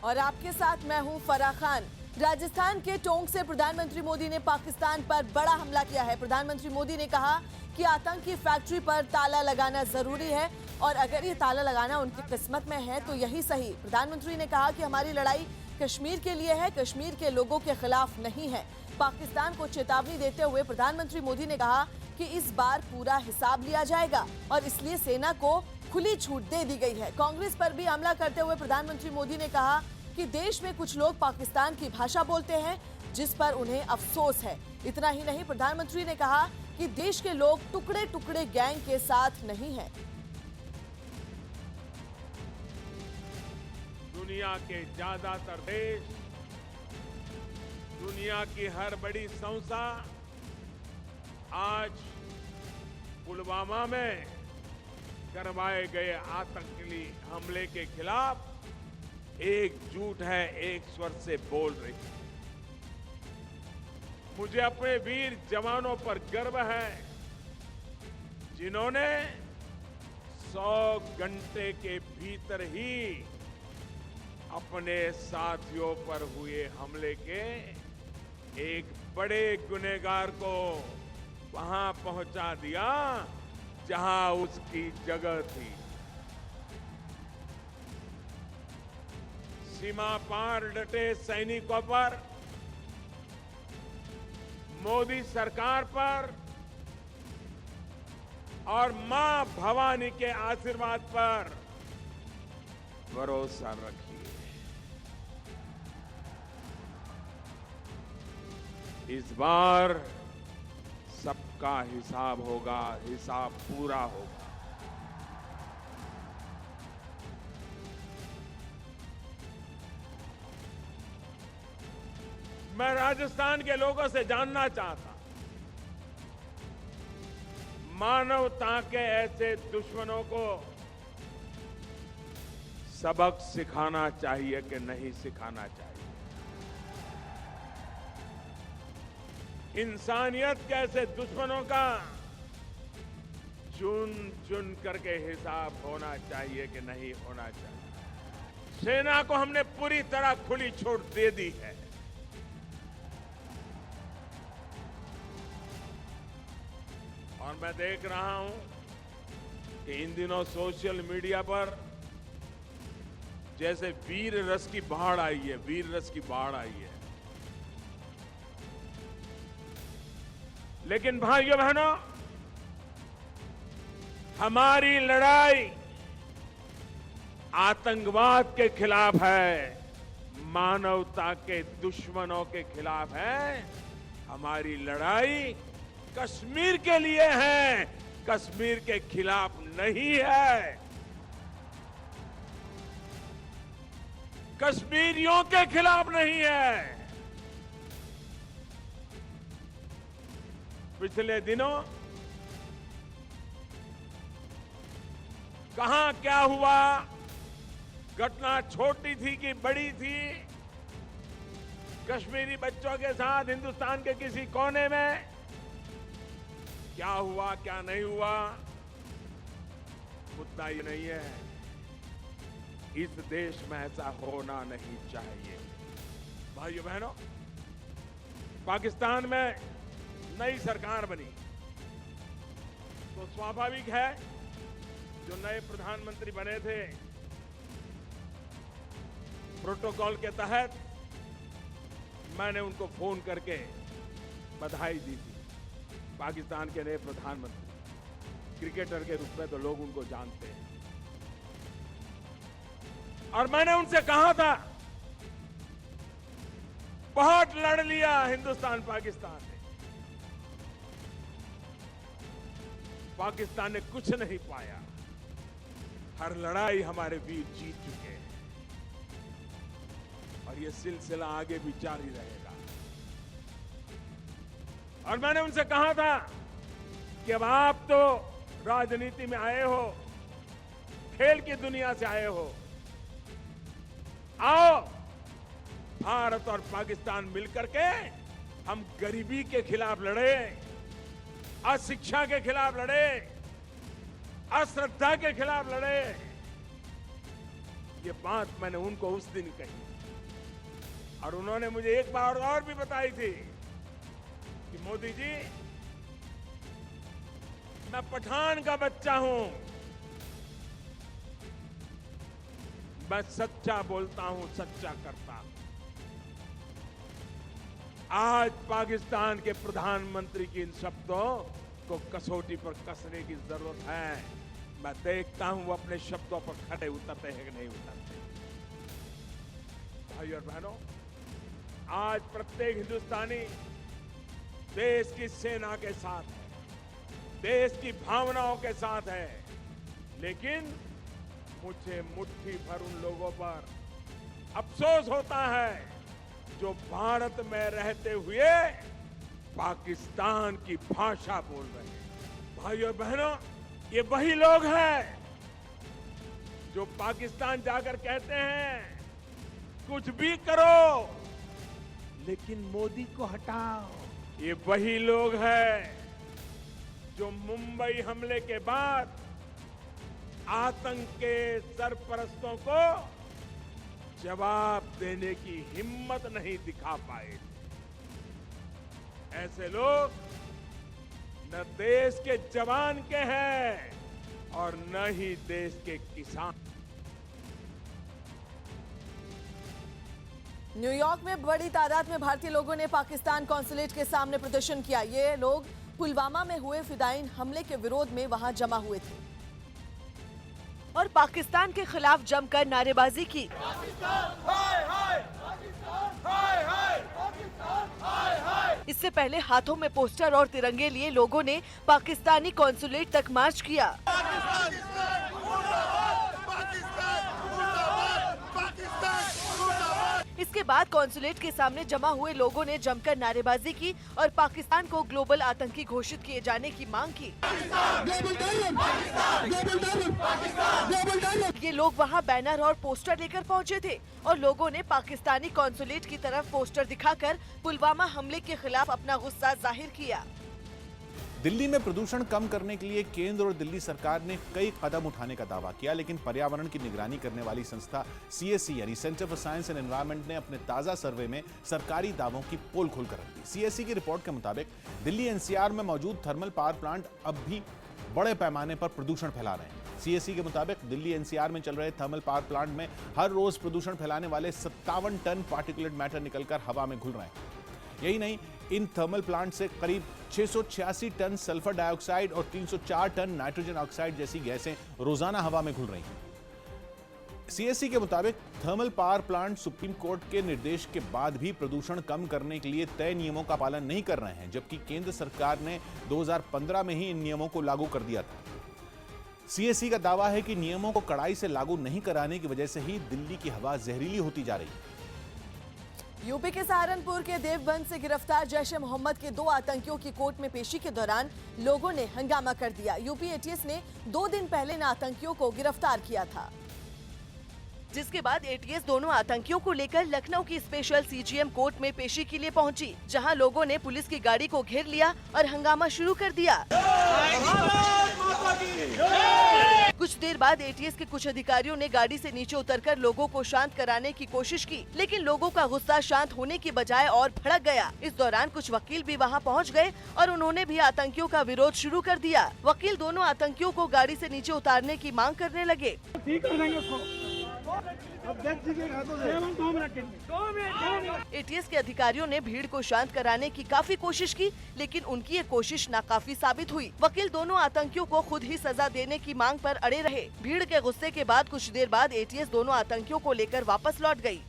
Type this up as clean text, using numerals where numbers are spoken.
और आपके साथ मैं हूं फराह खान। राजस्थान के टोंक से प्रधानमंत्री मोदी ने पाकिस्तान पर बड़ा हमला किया है। प्रधानमंत्री मोदी ने कहा कि आतंकी फैक्ट्री पर ताला लगाना जरूरी है और अगर ये ताला लगाना उनकी किस्मत में है तो यही सही। प्रधानमंत्री ने कहा कि हमारी लड़ाई कश्मीर के लिए है, कश्मीर के लोगों के खिलाफ नहीं है। पाकिस्तान को चेतावनी देते हुए प्रधानमंत्री मोदी ने कहा कि इस बार पूरा हिसाब लिया जाएगा और इसलिए सेना को खुली छूट दे दी गई है। कांग्रेस पर भी हमला करते हुए प्रधानमंत्री मोदी ने कहा कि देश में कुछ लोग पाकिस्तान की भाषा बोलते हैं जिस पर उन्हें अफसोस है। इतना ही नहीं, प्रधानमंत्री ने कहा कि देश के लोग टुकड़े टुकड़े गैंग के साथ नहीं हैं। दुनिया के ज्यादातर देश, दुनिया की हर बड़ी संस्था आज पुलवामा में करवाए गए आतंकी हमले के खिलाफ एकजुट है, एक स्वर से बोल रही है। मुझे अपने वीर जवानों पर गर्व है जिन्होंने 100 घंटे के भीतर ही अपने साथियों पर हुए हमले के एक बड़े गुनहगार को वहां पहुंचा दिया जहां उसकी जगह थी। सीमा पार डटे सैनिकों पर, मोदी सरकार पर और मां भवानी के आशीर्वाद पर भरोसा रखिए। इस बार सबका हिसाब होगा, हिसाब पूरा होगा। मैं राजस्थान के लोगों से जानना चाहता, मानवता के ऐसे दुश्मनों को सबक सिखाना चाहिए कि नहीं सिखाना चाहिए? इंसानियत के ऐसे दुश्मनों का चुन चुन करके हिसाब होना चाहिए कि नहीं होना चाहिए? सेना को हमने पूरी तरह खुली छूट दे दी है। और मैं देख रहा हूं कि इन दिनों सोशल मीडिया पर जैसे वीर रस की बाढ़ आई है, वीर रस की बाढ़ आई है। लेकिन भाइयों बहनों, हमारी लड़ाई आतंकवाद के खिलाफ है, मानवता के दुश्मनों के खिलाफ है। हमारी लड़ाई कश्मीर के लिए है, कश्मीर के खिलाफ नहीं है। कश्मीरियों के खिलाफ नहीं है। पिछले दिनों कहां क्या हुआ, घटना छोटी थी कि बड़ी थी, कश्मीरी बच्चों के साथ हिंदुस्तान के किसी कोने में क्या हुआ क्या नहीं हुआ, मुद्दा ये नहीं है। इस देश में ऐसा होना नहीं चाहिए। भाइयों बहनों, पाकिस्तान में नई सरकार बनी तो स्वाभाविक है जो नए प्रधानमंत्री बने थे, प्रोटोकॉल के तहत मैंने उनको फोन करके बधाई दी थी। पाकिस्तान के नए प्रधानमंत्री, क्रिकेटर के रूप में तो लोग उनको जानते हैं। और मैंने उनसे कहा था, बहुत लड़ लिया हिंदुस्तान पाकिस्तान ने, पाकिस्तान ने कुछ नहीं पाया। हर लड़ाई हमारे वीर जीत चुके हैं और ये सिलसिला आगे भी जारी रहेगा। और मैंने उनसे कहा था कि अब आप तो राजनीति में आए हो, खेल की दुनिया से आए हो, आओ भारत और पाकिस्तान मिलकर के हम गरीबी के खिलाफ लड़े, अशिक्षा के खिलाफ लड़े, अश्रद्धा के खिलाफ लड़े। ये बात मैंने उनको उस दिन कही और उन्होंने मुझे एक बार और भी बताई थी कि मोदी जी, मैं पठान का बच्चा हूं, मैं सच्चा बोलता हूं, सच्चा करता हूं। आज पाकिस्तान के प्रधानमंत्री की इन शब्दों को कसौटी पर कसने की जरूरत है। मैं देखता हूं वो अपने शब्दों पर खड़े उतरते हैं कि नहीं उतरते। भाइयों और बहनों, आज प्रत्येक हिंदुस्तानी देश की सेना के साथ है, देश की भावनाओं के साथ है, लेकिन मुझे मुट्ठी भर उन लोगों पर अफसोस होता है जो भारत में रहते हुए पाकिस्तान की भाषा बोल रहे हैं। भाइयों बहनों, ये वही लोग हैं जो पाकिस्तान जाकर कहते हैं कुछ भी करो लेकिन मोदी को हटाओ। ये वही लोग हैं जो मुंबई हमले के बाद आतंक के सरपरस्तों को जवाब देने की हिम्मत नहीं दिखा पाए। ऐसे लोग न देश के जवान के हैं और न ही देश के किसान। न्यूयॉर्क में बड़ी तादाद में भारतीय लोगों ने पाकिस्तान कॉन्सुलेट के सामने प्रदर्शन किया। ये लोग पुलवामा में हुए फिदायीन हमले के विरोध में वहां जमा हुए थे और पाकिस्तान के खिलाफ जमकर नारेबाजी की। इससे पहले हाथों में पोस्टर और तिरंगे लिए लोगों ने पाकिस्तानी कॉन्सुलेट तक मार्च किया। इसके बाद कॉन्सुलेट के सामने जमा हुए लोगों ने जमकर नारेबाजी की और पाकिस्तान को ग्लोबल आतंकी घोषित किए जाने की मांग की। ये लोग वहां बैनर और पोस्टर लेकर पहुंचे थे और लोगों ने पाकिस्तानी कॉन्सुलेट की तरफ पोस्टर दिखाकर पुलवामा हमले के खिलाफ अपना गुस्सा जाहिर किया। दिल्ली में प्रदूषण कम करने के लिए केंद्र और दिल्ली सरकार ने कई कदम उठाने का दावा किया, लेकिन पर्यावरण की निगरानी करने वाली संस्था CSE यानी centre for science and environment ने अपने ताजा सर्वे में सरकारी दावों की पोल खोलकर रख दी। CSE की रिपोर्ट के मुताबिक दिल्ली NCR में मौजूद थर्मल पावर प्लांट अब भी बड़े पैमाने पर प्रदूषण फैला रहे हैं। CSE के मुताबिक दिल्ली NCR में चल रहे थर्मल पावर प्लांट में हर रोज प्रदूषण फैलाने वाले 57 टन पार्टिकुलेट मैटर निकलकर हवा में घुल रहे हैं। यही नहीं, इन थर्मल प्लांट से करीब 686 टन सल्फर डाइऑक्साइड और 304 टन नाइट्रोजन ऑक्साइड जैसी गैसें रोजाना हवा में घुल रही हैं। CSE के मुताबिक thermal power plant supreme court के निर्देश के बाद भी प्रदूषण कम करने के लिए तय नियमों का पालन नहीं कर रहे हैं, जबकि केंद्र सरकार ने 2015 में ही इन नियमों को लागू कर दिया था। CSE का दावा है कि नियमों को कड़ाई से लागू नहीं कराने की वजह से ही दिल्ली की हवा जहरीली होती जा रही है। यूपी के सहारनपुर के देवबंद से गिरफ्तार जैश-ए-मोहम्मद के 2 आतंकियों की कोर्ट में पेशी के दौरान लोगों ने हंगामा कर दिया। यूपी ATS ने 2 दिन पहले इन आतंकियों को गिरफ्तार किया था, जिसके बाद ATS दोनों आतंकियों को लेकर लखनऊ की स्पेशल CGM कोर्ट में पेशी के लिए पहुंची, जहां लोगों ने पुलिस की गाड़ी को घेर लिया और हंगामा शुरू कर दिया। कुछ देर बाद ATS के कुछ अधिकारियों ने गाड़ी से नीचे उतरकर लोगों को शांत कराने की कोशिश की, लेकिन लोगों का गुस्सा शांत होने की बजाय और भड़क गया। इस दौरान कुछ वकील भी वहां पहुंच गए और उन्होंने भी आतंकियों का विरोध शुरू कर दिया। वकील दोनों आतंकियों को गाड़ी से नीचे उतारने की मांग करने लगे। ATS के अधिकारियों ने भीड़ को शांत कराने की काफी कोशिश की, लेकिन उनकी ये कोशिश नाकाफी साबित हुई। वकील दोनों आतंकियों को खुद ही सजा देने की मांग पर अड़े रहे। भीड़ के गुस्से के बाद कुछ देर बाद ATS दोनों आतंकियों को लेकर वापस लौट गई।